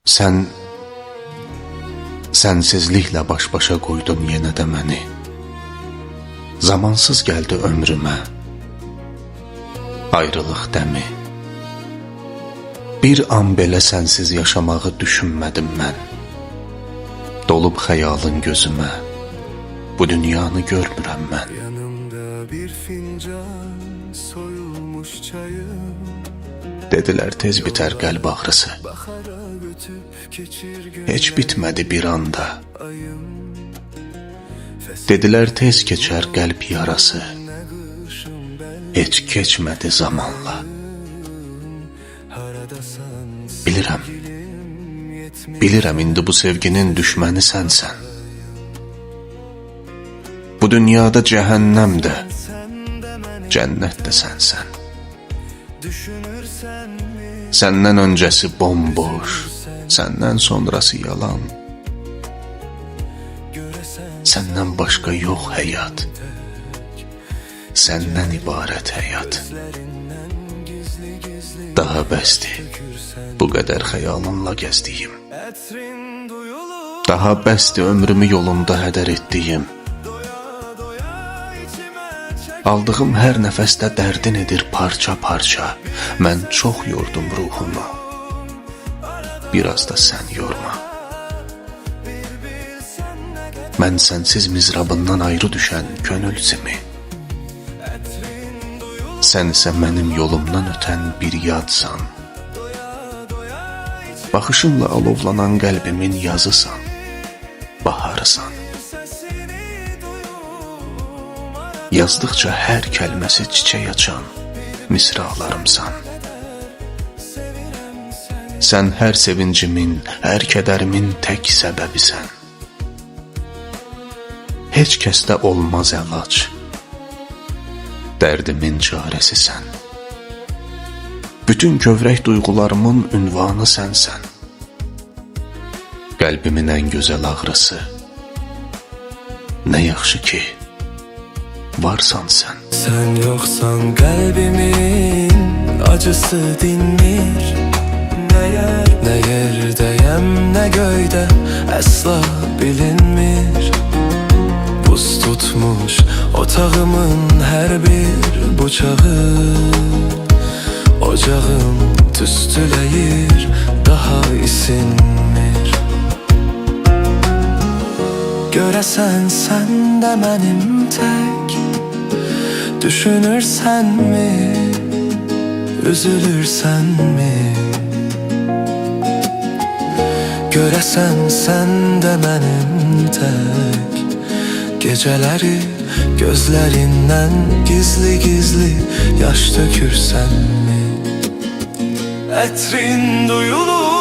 Sən sənsizliklə baş-başa qoydun yenə də məni. Zamansız gəldi ömrümə ayrılıq dəmi. Bir an belə sənsiz yaşamağı düşünmədim mən. Dolub xəyalın gözümə, bu dünyanı görmürəm mən. Yanımda bir fincan soyulmuş çayım. Dedilər tez bitər qəlb ağrısı. Heç bitmədi bir anda. Dedilər tez keçər qəlb yarası. Heç keçmədi zamanla. Bilirəm indi bu sevginin düşməni sənsən. Bu dünyada cəhənnəm də, cənnət də sənsən. Səndən öncəsi bomboş, səndən sonrası yalan. Səndən başqa yox həyat, səndən ibarət həyat. Daha bəsdir bu qədər xəyalınla gəzdiyim. Daha bəsdir ömrümü yolunda hədər etdiyim. Aldığım hər nəfəsdə dərdin edir parça-parça. Mən çox yordum ruhumu, biraz da sən yorma. Mən sənsiz mizrabından ayrı düşən könül simi. Sən isə mənim yolumdan ötən bir yadsan. Baxışınla alovlanan qəlbimin yazısan, baharısan. Yazdıqca hər kəlməsi çiçək açan misralarımsan. Sən hər sevincimin, hər kədərimin tək səbəbisən. Heç kəsdə olmaz əlac, dərdimin çarəsisən. Bütün kövrək duyğularımın ünvanı sənsən. Qəlbimin ən gözəl ağrısı. Nə yaxşı ki varsan sən. Sen yoksan qəlbimin acısı dinmir. Ne yerdəyəm, ne göydə əsla bilinmir. Buz tutmuş otağımın hər bir bucağı. Ocağım tüstüləyir, daha isinmir. Görəsən sən də mənim tək düşünürsən mi, üzülürsən mi? Görəsən sən də mənim tək gecələri gözlərindən gizli-gizli yaş tökürsən mi? Ətrin duyulur